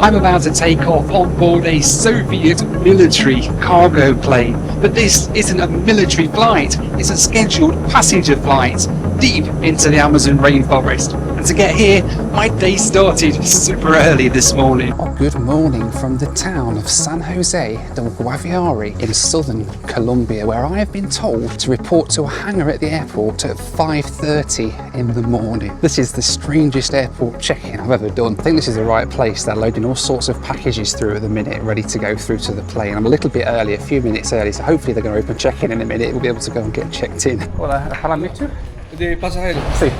I'm about to take off on board a Soviet military cargo plane, but this isn't a military flight, it's a scheduled passenger flight deep into the Amazon rainforest. And to get here, my day started super early this morning. Good morning from the town of San Jose del Guaviare in southern Colombia, where I have been told to report to a hangar at the airport at 5:30 in the morning. This is the strangest airport check-in I've ever done. I think this is the right place. They're loading all sorts of packages through at the minute, ready to go through to the plane. I'm a little bit early, a few minutes early, so hopefully they're going to open check-in in a minute. We'll be able to go and get checked in. Hola, ¿para mí tú? De pasajeros. Sí.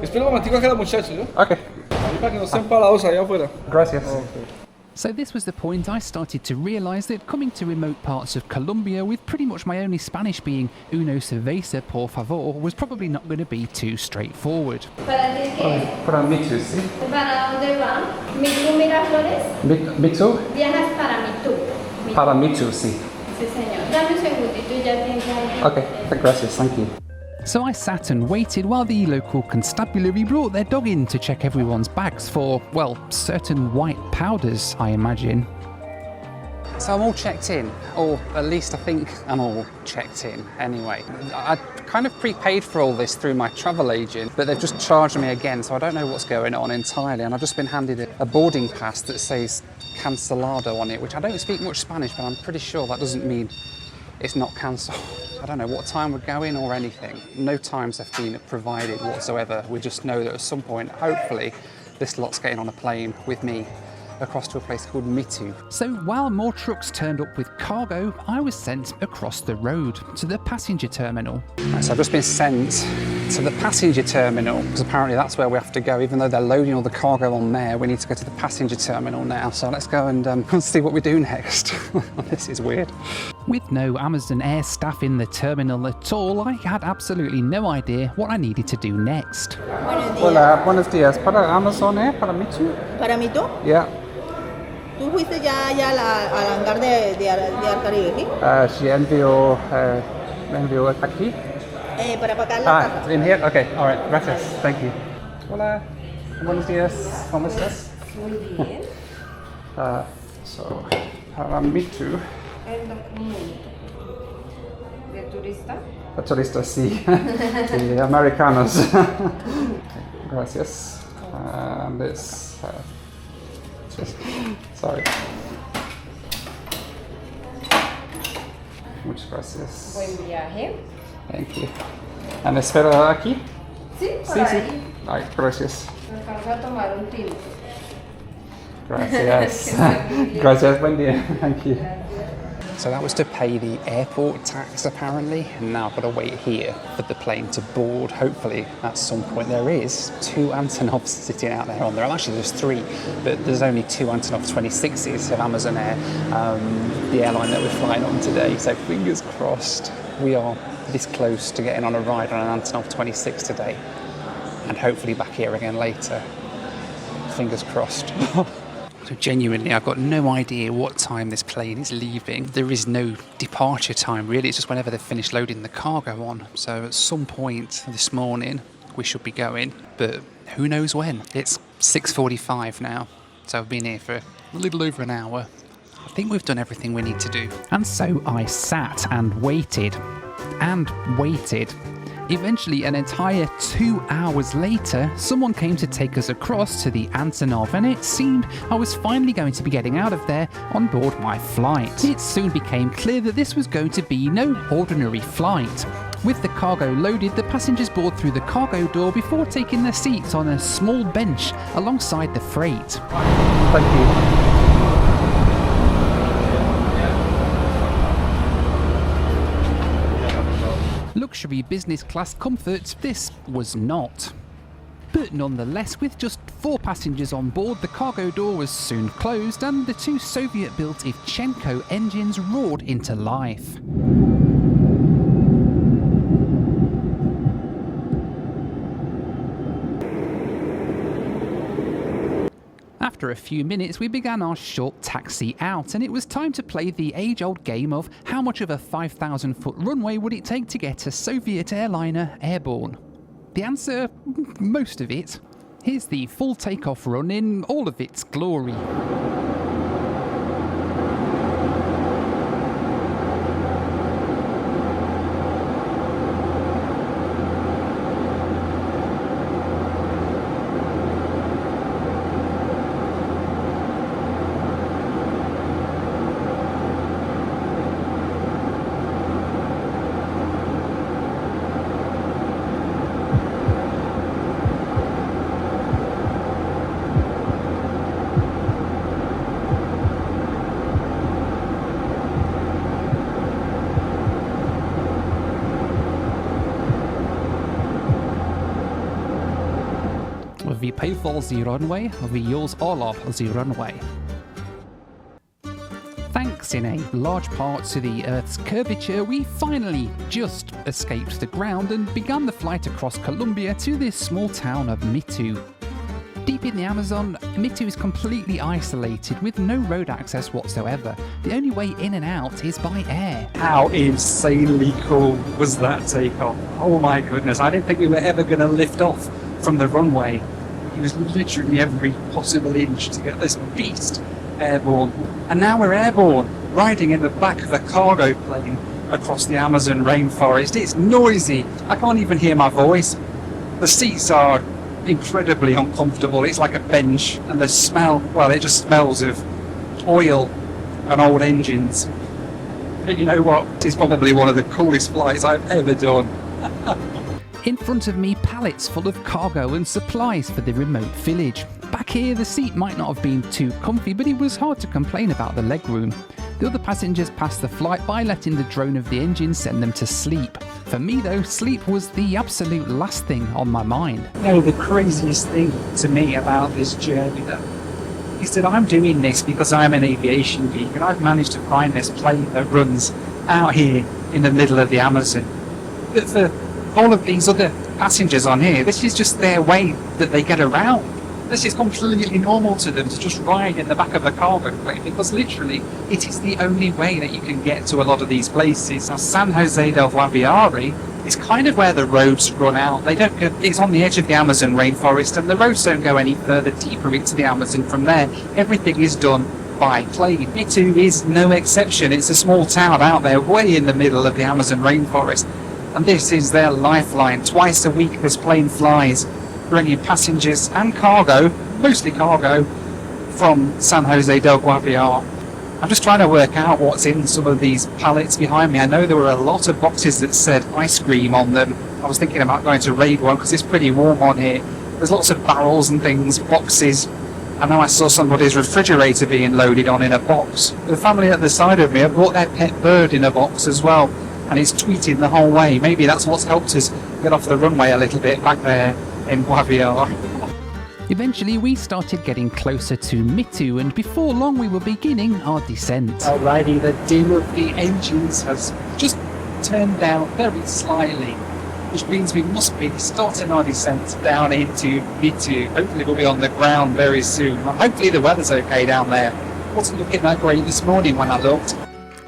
Espera un momentico a cada muchacho, ¿no? Okay. Para que no estén parados allá afuera. Gracias. Okay. So this was the point I started to realise that coming to remote parts of Colombia with pretty much my only Spanish being uno cerveza por favor was probably not going to be too straightforward. ¿Para ti qué es? Para mí tú, sí. ¿Para dónde van? ¿Mitú Miraflores? ¿Mitú? Viajas para Mitú. Para mí tú, sí. Sí, señor. Dame un segundito y ya tengo... Okay, gracias, thank you. So I sat and waited while the local constabulary brought their dog in to check everyone's bags for, well, certain white powders, I imagine. So I'm all checked in, or at least I think I'm all checked in anyway. I kind of prepaid for all this through my travel agent, but they've just charged me again, so I don't know what's going on entirely. And I've just been handed a boarding pass that says cancelado on it, which I don't speak much Spanish, but I'm pretty sure that doesn't mean it's not cancelled. I don't know what time we're going or anything. No times have been provided whatsoever. We just know that at some point, hopefully, this lot's getting on a plane with me across to a place called Mitu. So while more trucks turned up with cargo, I was sent across the road to the passenger terminal. Right, so I've just been sent to the passenger terminal, because apparently that's where we have to go. Even though they're loading all the cargo on there, we need to go to the passenger terminal now. So let's go and see what we do next. This is weird. With no Amazon Air staff in the terminal at all, I had absolutely no idea what I needed to do next. Hola, buenos días. ¿Para Amazon Air? ¿Para Mitu? ¿Para mí tú? Yeah. ¿Tú fuiste ya al hangar de Arcaribe, sí? Sí, envío aquí. Para pagar la caja. In here? Okay, all right, gracias. Thank you. Hola, buenos días. ¿Cómo estás? Muy bien. So, para Mitu. El documento. ¿De turista? Turistas, sí. Sí, americanos. Gracias. And this. Sorry. Muchas gracias. Buen viaje. Thank you. ¿And espera aquí? Sí, por Sí, ahí. sí. Ay, gracias. Nos vamos a tomar un tinto. Gracias. Gracias, buen día. Thank you. So that was to pay the airport tax apparently, and now I've got to wait here for the plane to board. Hopefully at some point. There is 2 Antonovs sitting out there on there. Actually there's 3, but there's only 2 Antonov 26s of Amazon Air, the airline that we're flying on today. So fingers crossed we are this close to getting on a ride on an Antonov 26 today, and hopefully back here again later. Fingers crossed. So genuinely, I've got no idea what time this plane is leaving. There is no departure time, really. It's just whenever they've finished loading the cargo on. So at some point this morning, we should be going, but who knows when? It's 6:45 now, so I've been here for a little over an hour. I think we've done everything we need to do. And so I sat and waited. And waited. Eventually, an entire 2 hours later, someone came to take us across to the Antonov, and it seemed I was finally going to be getting out of there on board my flight. It soon became clear that this was going to be no ordinary flight. With the cargo loaded, the passengers board through the cargo door before taking their seats on a small bench alongside the freight. Thank you. Luxury business class comfort, this was not. But nonetheless, with just 4 passengers on board, the cargo door was soon closed and the 2 Soviet-built Ivchenko engines roared into life. After a few minutes, we began our short taxi out, and it was time to play the age-old game of how much of a 5,000-foot runway would it take to get a Soviet airliner airborne? The answer, most of it. Here's the full takeoff run in all of its glory. Vi pay for the runway, we use all of the runway. Thanks in a large part to the Earth's curvature, we finally just escaped the ground and began the flight across Colombia to this small town of Mitu. Deep in the Amazon, Mitu is completely isolated with no road access whatsoever. The only way in and out is by air. How insanely cool was that takeoff? Oh my goodness, I didn't think we were ever going to lift off from the runway. It was literally every possible inch to get this beast airborne. And now we're airborne, riding in the back of a cargo plane across the Amazon rainforest. It's noisy. I can't even hear my voice. The seats are incredibly uncomfortable. It's like a bench, and the smell, well, it just smells of oil and old engines. But you know what? It's probably one of the coolest flights I've ever done. In front of me, pallets full of cargo and supplies for the remote village. Back here, the seat might not have been too comfy, but it was hard to complain about the legroom. The other passengers passed the flight by letting the drone of the engine send them to sleep. For me though, sleep was the absolute last thing on my mind. You know, the craziest thing to me about this journey though, is that I'm doing this because I'm an aviation geek and I've managed to find this plane that runs out here in the middle of the Amazon. But for all of these other passengers on here, this is just their way that they get around. This is completely normal to them to just ride in the back of a cargo plane because literally it is the only way that you can get to a lot of these places. Now San Jose del Guaviare is kind of where the roads run out. They don't go, it's on the edge of the Amazon rainforest and the roads don't go any further deeper into the Amazon from there. Everything is done by plane. Mitu is no exception. It's a small town out there way in the middle of the Amazon rainforest. And this is their lifeline. Twice a week this plane flies, bringing passengers and cargo, mostly cargo, from San Jose del Guaviare. I'm just trying to work out what's in some of these pallets behind me. I know there were a lot of boxes that said ice cream on them. I was thinking about going to raid one because it's pretty warm on here. There's lots of barrels and things, boxes. I know I saw somebody's refrigerator being loaded on in a box. The family at the side of me have brought their pet bird in a box as well. And it's tweeting the whole way. Maybe that's what's helped us get off the runway a little bit back there in Guaviare. Eventually, we started getting closer to Mitu, and before long, we were beginning our descent. Alrighty, the dim of the engines has just turned down very slightly, which means we must be starting our descent down into Mitu. Hopefully, we'll be on the ground very soon. Hopefully, the weather's okay down there. Wasn't looking that great this morning when I looked.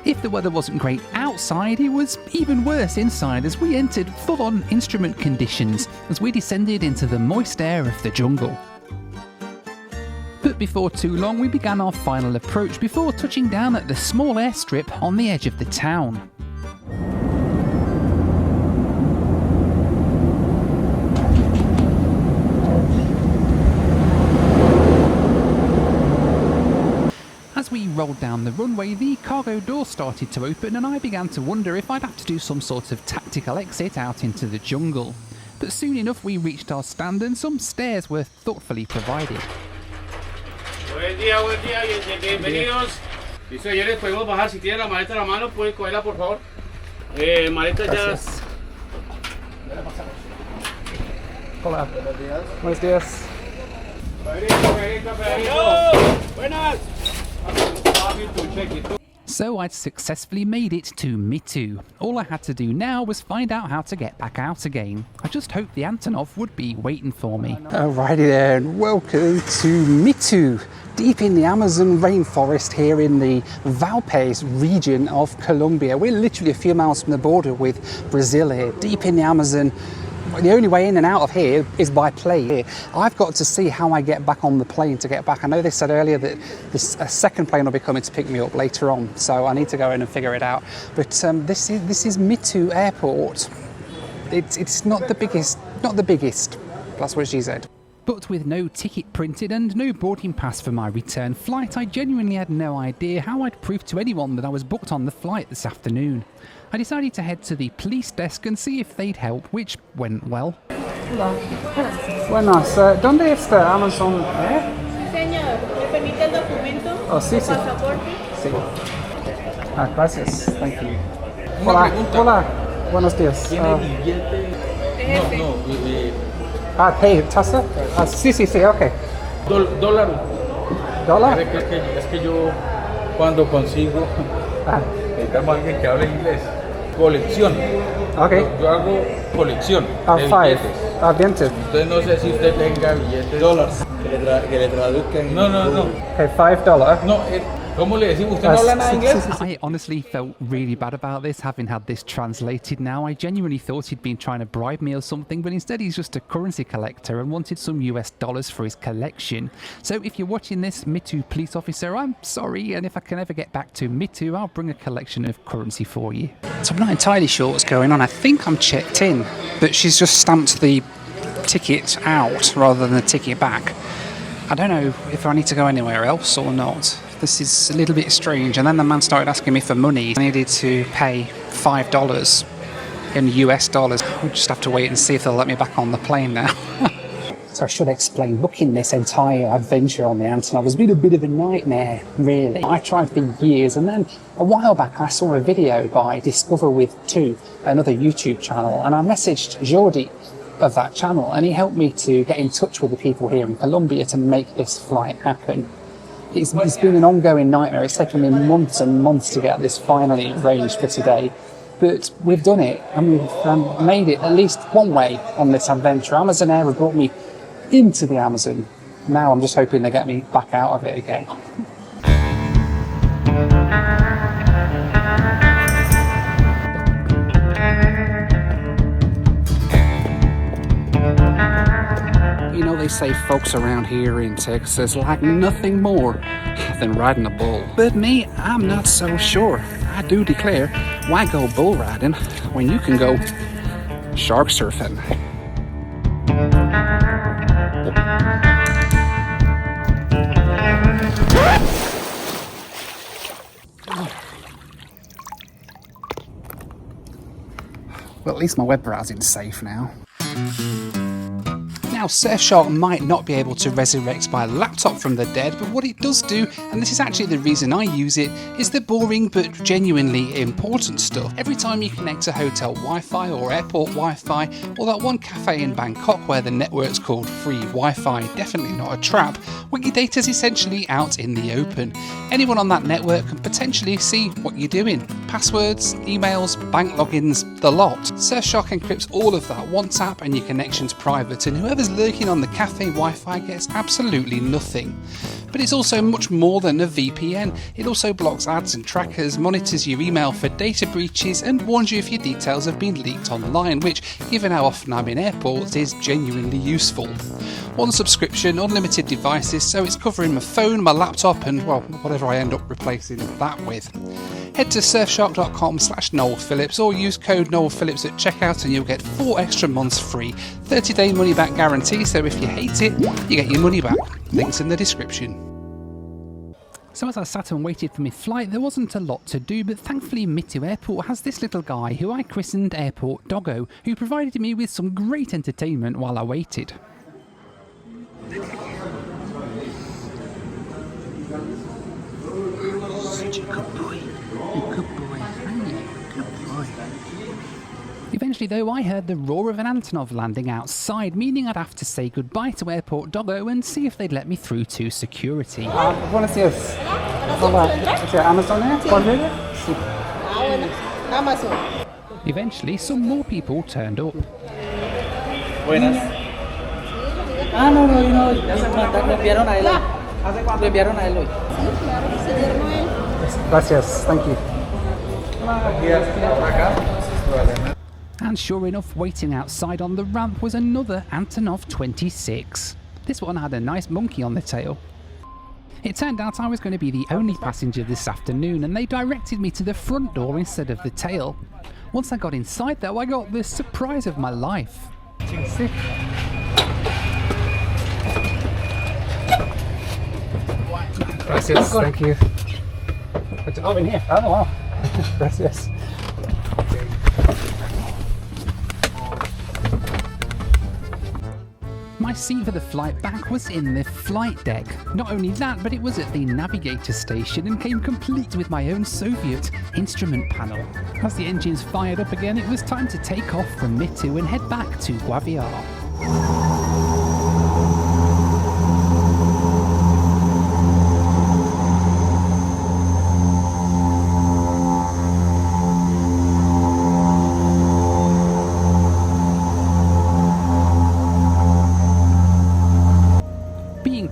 If the weather wasn't great outside, it was even worse inside as we entered full-on instrument conditions as we descended into the moist air of the jungle. But before too long, we began our final approach before touching down at the small airstrip on the edge of the town. As we rolled down the runway, the cargo door started to open and I began to wonder if I'd have to do some sort of tactical exit out into the jungle. But soon enough we reached our stand and some stairs were thoughtfully provided. Buen día, bienvenidos. Listo, ya les podemos bajar. Si tienen la maleta en la mano, pueden cogerla, por favor. Maleta ya. Hola. Buenos días. Buenos días. Buenas. So I'd successfully made it to Mitu. All I had to do now was find out how to get back out again. I just hoped the Antonov would be waiting for me. Alrighty there, and welcome to Mitu, deep in the Amazon rainforest here in the Valpes region of Colombia. We're literally a few miles from the border with Brazil here, deep in the Amazon. the only way in and out of here is by plane. I've got to see how I get back on the plane to get back. I know they said earlier that a second plane will be coming to pick me up later on, so I need to go in and figure it out. But this is Mitu Airport. It's not the biggest, that's what she said. But with no ticket printed and no boarding pass for my return flight, I genuinely had no idea how I'd prove to anyone that I was booked on the flight this afternoon. I decided to head to the police desk and see if they'd help, which went well. Buenas, ¿dónde está Amazon Air? Señor, ¿me permite el documento? Oh, sí, sí. Pasaporte. Sí. Ah, gracias, thank you. Hola, buenos días. Hey, tasa? Sí, ok. Dólar. ¿Dólar? Es que yo cuando consigo necesitamos a alguien que hable inglés. Colección. Okay. Yo hago colección de Five. billetes. Entonces no sé si usted tenga billetes. Dólares. Que le traduzcan. No. Okay, $5. No, ¿cómo le decimos? ¿Usted no habla nada inglés? I honestly felt really bad about this, having had this translated now. I genuinely thought he'd been trying to bribe me or something, but instead he's just a currency collector and wanted some US dollars for his collection. So if you're watching this, Mitu police officer, I'm sorry, and if I can ever get back to Mitu, I'll bring a collection of currency for you. So I'm not entirely sure what's going on. I think I'm checked in, but she's just stamped the ticket out rather than the ticket back. I don't know if I need to go anywhere else or not. This is a little bit strange. And then the man started asking me for money. I needed to pay $5 in US dollars. We'll just have to wait and see if they'll let me back on the plane now. So I should explain, booking this entire adventure on the Antonov has been a bit of a nightmare, really. I tried for years, and then a while back I saw a video by Discover with Two, another YouTube channel, and I messaged Jordi of that channel, and he helped me to get in touch with the people here in Colombia to make this flight happen. It's been an ongoing nightmare. It's taken me months and months to get this finally arranged for today. But we've done it, and we've made it at least one way on this adventure. Amazon Air have brought me into the Amazon. Now I'm just hoping they get me back out of it again. You know, they say folks around here in Texas like nothing more than riding a bull. But me, I'm not so sure. I do declare, why go bull riding when you can go shark surfing? Well, at least my web browsing's safe now. Now, Surfshark might not be able to resurrect my laptop from the dead, but what it does do, and this is actually the reason I use it, is the boring but genuinely important stuff. Every time you connect to hotel Wi-Fi or airport Wi-Fi, or that one cafe in Bangkok where the network's called free Wi-Fi, definitely not a trap, Wikidata's essentially out in the open. Anyone on that network can potentially see what you're doing. Passwords, emails, bank logins, the lot. Surfshark encrypts all of that one tap and your connection's private, and whoever's lurking on the cafe Wi-Fi gets absolutely nothing. But it's also much more than a VPN. It also blocks ads and trackers, monitors your email for data breaches, and warns you if your details have been leaked online, which, given how often I'm in airports, is genuinely useful. One subscription, unlimited devices, so it's covering my phone, my laptop, and, well, whatever I end up replacing that with. Head to surfshark.com/Noel Phillips or use code Noel Phillips at checkout and you'll get 4 extra months free. 30-day money back guarantee, so if you hate it, you get your money back. Links in the description. So as I sat and waited for my flight, there wasn't a lot to do, but thankfully Mitu Airport has this little guy who I christened Airport Doggo, who provided me with some great entertainment while I waited. Such a good boy. Good boy. Hey, good boy. Eventually though, I heard the roar of an Antonov landing outside, meaning I'd have to say goodbye to Airport Doggo and see if they'd let me through to security. Buenos días. Hola. ¿Es Amazon Air? Sí. Bueno, Amazon. Eventually, some more people turned up. Buenas. No, ya se cuenta, lo enviaron a él. Lo enviaron a él hoy. Sí, claro, señor Noel. Gracias, thank you. And sure enough, waiting outside on the ramp was another Antonov 26. This one had a nice monkey on the tail. It turned out I was going to be the only passenger this afternoon, and they directed me to the front door instead of the tail. Once I got inside though, I got the surprise of my life. Gracias, thank you. Oh, in here. Oh, wow. Gracias. My seat for the flight back was in the flight deck. Not only that, but it was at the navigator station and came complete with my own Soviet instrument panel. As the engines fired up again, it was time to take off from Mitu and head back to Guaviare.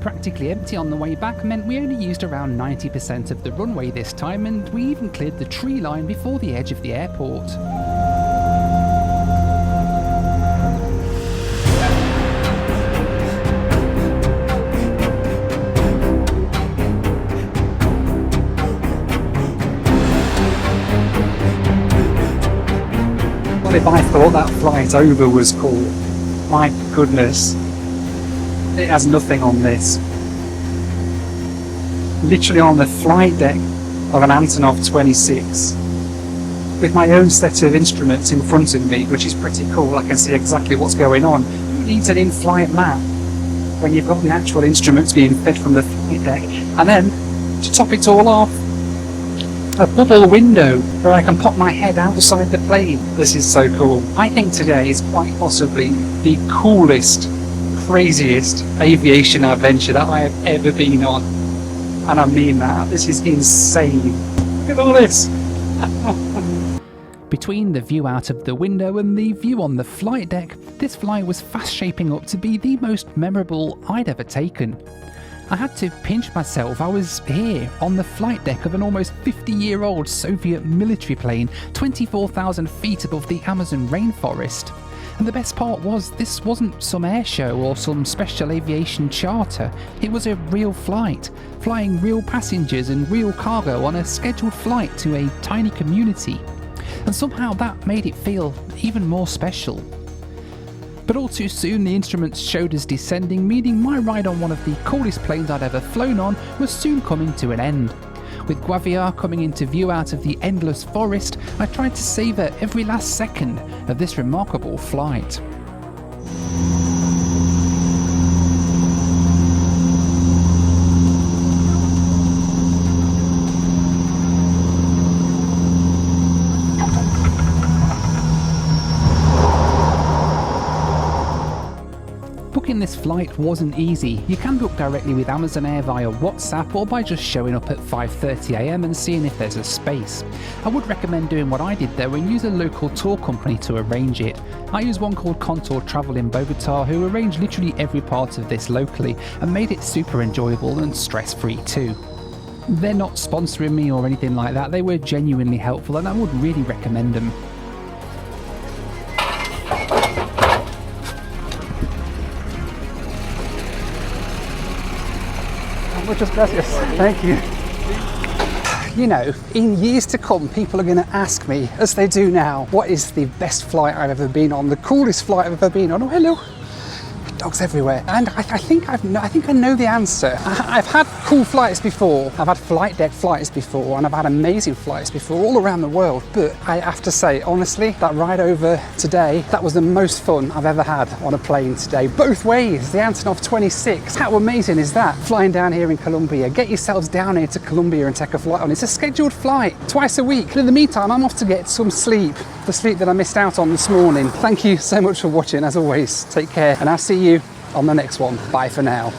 Practically empty on the way back meant we only used around 90% of the runway this time, and we even cleared the tree line before the edge of the airport. What if I thought that flight over was cool? My goodness. It has nothing on this. Literally on the flight deck of an Antonov 26 with my own set of instruments in front of me, which is pretty cool. I can see exactly what's going on. Who needs an in-flight map when you've got the actual instruments being fed from the flight deck? And then, to top it all off, a bubble window where I can pop my head outside the plane. This is so cool. I think today is quite possibly the coolest, craziest aviation adventure that I have ever been on, and I mean that. This is insane. Look at all this. Between the view out of the window and the view on the flight deck, this flight was fast shaping up to be the most memorable I'd ever taken. I had to pinch myself. I was here on the flight deck of an almost 50-year-old Soviet military plane, 24,000 feet above the Amazon rainforest. And the best part was, this wasn't some air show or some special aviation charter. It was a real flight, flying real passengers and real cargo on a scheduled flight to a tiny community. And somehow that made it feel even more special. But all too soon the instruments showed us descending, meaning my ride on one of the coolest planes I'd ever flown on was soon coming to an end. With Guaviare coming into view out of the endless forest, I tried to savour every last second of this remarkable flight. Booking this flight wasn't easy. You can book directly with Amazon Air via WhatsApp or by just showing up at 5:30 AM and seeing if there's a space. I would recommend doing what I did though and use a local tour company to arrange it. I use one called Contour Travel in Bogota, who arranged literally every part of this locally and made it super enjoyable and stress-free too. They're not sponsoring me or anything like that. They were genuinely helpful and I would really recommend them. Muchas gracias. Thank you. You know, in years to come, people are going to ask me, as they do now, what is the best flight I've ever been on, the coolest flight I've ever been on? Oh, hello. Dogs everywhere. And I think I know the answer. I've had cool flights before. I've had flight deck flights before, and I've had amazing flights before all around the world. But I have to say, honestly, that ride over today, that was the most fun I've ever had on a plane today. Both ways, the Antonov 26. How amazing is that? Flying down here in Colombia. Get yourselves down here to Colombia and take a flight on. It's a scheduled flight, twice a week. But in the meantime, I'm off to get some sleep. The sleep that I missed out on this morning. Thank you so much for watching, as always. Take care, and I'll see you on the next one. Bye for now.